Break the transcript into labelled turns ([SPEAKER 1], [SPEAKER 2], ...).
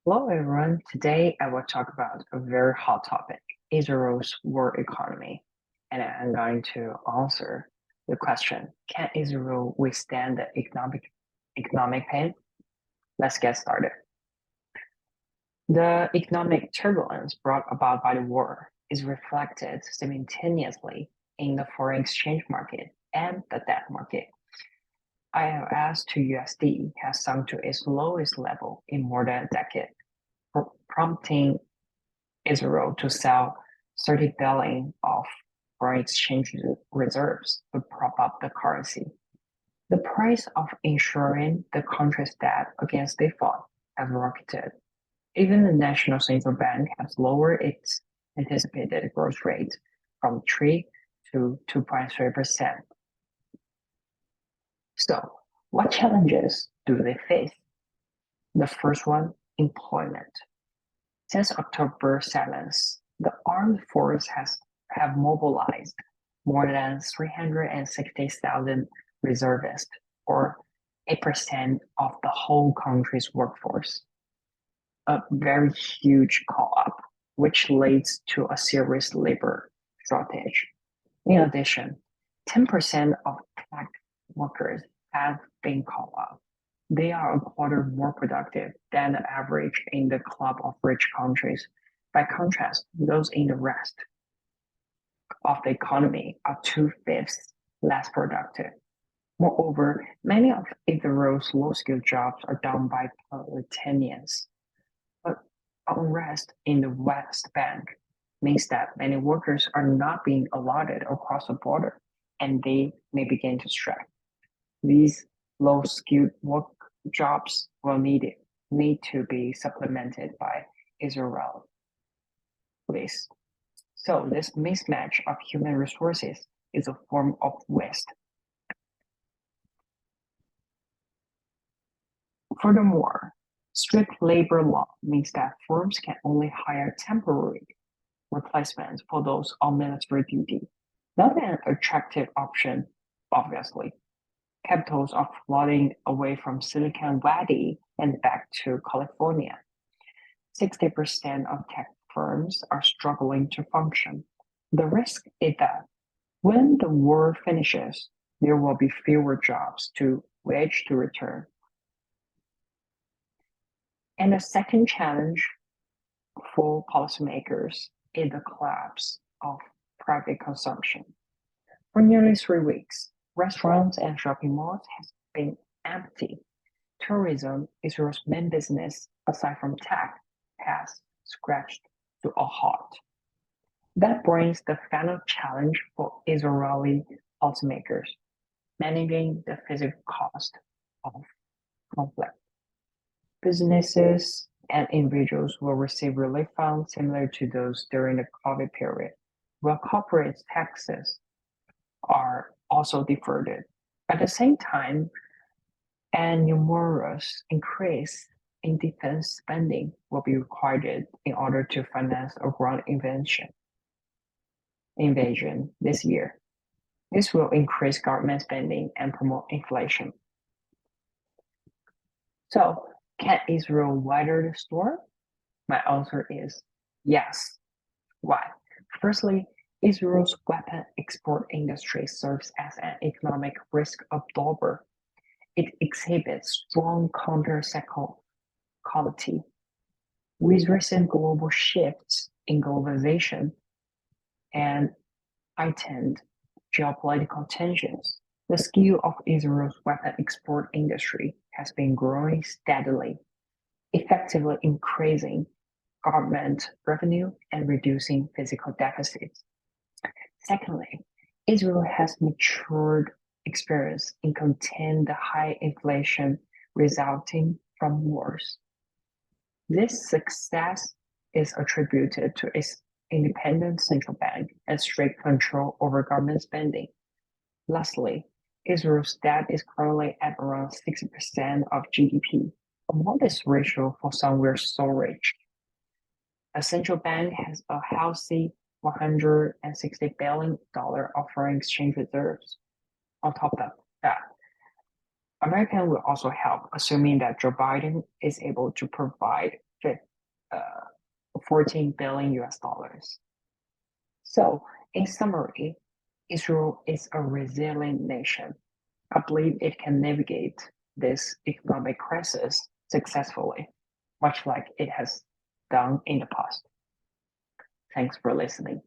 [SPEAKER 1] Hello everyone, today I will talk about a very hot topic, Israel's war economy. And I'm going to answer the question, can Israel withstand the economic pain? Let's get started. The economic turbulence brought about by the war is reflected simultaneously in the foreign exchange market and the debt market. ILS to USD has sunk to its lowest level in more than a decade, prompting Israel to sell 30 billion of foreign exchange reserves to prop up the currency. The price of insuring the country's debt against default has rocketed. Even the National Central Bank has lowered its anticipated growth rate from 3 to 2.3%. So, what challenges do they face? The first one, employment. Since October 7th, the armed force have mobilized more than 360,000 reservists, or 8% of the whole country's workforce. A very huge call up, which leads to a serious labor shortage. In addition, 10% of tech workers have been called up. They are a quarter more productive than the average in the club of rich countries. By contrast, those in the rest of the economy are two-fifths less productive. Moreover, many of Israel's low-skilled jobs are done by Palestinians. But unrest in the West Bank means that many workers are not being allotted across the border, and they may begin to strike. These low-skilled work jobs will need to be supplemented by Israel police. So this mismatch of human resources is a form of waste. Furthermore, strict labor law means that firms can only hire temporary replacements for those on military duty. Not an attractive option, obviously. Capitals are flooding away from Silicon Valley and back to California. 60% of tech firms are struggling to function. The risk is that when the war finishes, there will be fewer jobs to which to return. And the second challenge for policymakers is the collapse of private consumption. For nearly 3 weeks, restaurants and shopping malls have been empty. Tourism, Israel's main business aside from tech, has scratched to a halt. That brings the final challenge for Israeli policymakers, managing the physical cost of conflict. Businesses and individuals will receive relief funds similar to those during the COVID period, while corporate taxes are also deferred. At the same time, a numerous increase in defense spending will be required in order to finance a ground invasion this year. This will increase government spending and promote inflation. So, can Israel weather the storm? My answer is yes. Why? Firstly, Israel's weapon export industry serves as an economic risk absorber. It exhibits strong counter-cyclicality. With recent global shifts in globalization and heightened geopolitical tensions, the scale of Israel's weapon export industry has been growing steadily, effectively increasing government revenue and reducing physical deficits. Secondly, Israel has matured experience in containing the high inflation resulting from wars. This success is attributed to its independent central bank and strict control over government spending. Lastly, Israel's debt is currently at around 60% of GDP, a modest ratio for somewhere so rich. A central bank has a healthy $160 billion of foreign exchange reserves. On top of that, America will also help, assuming that Joe Biden is able to provide 14 billion US dollars. So, in summary, Israel is a resilient nation. I believe it can navigate this economic crisis successfully, much like it has done in the past. Thanks for listening.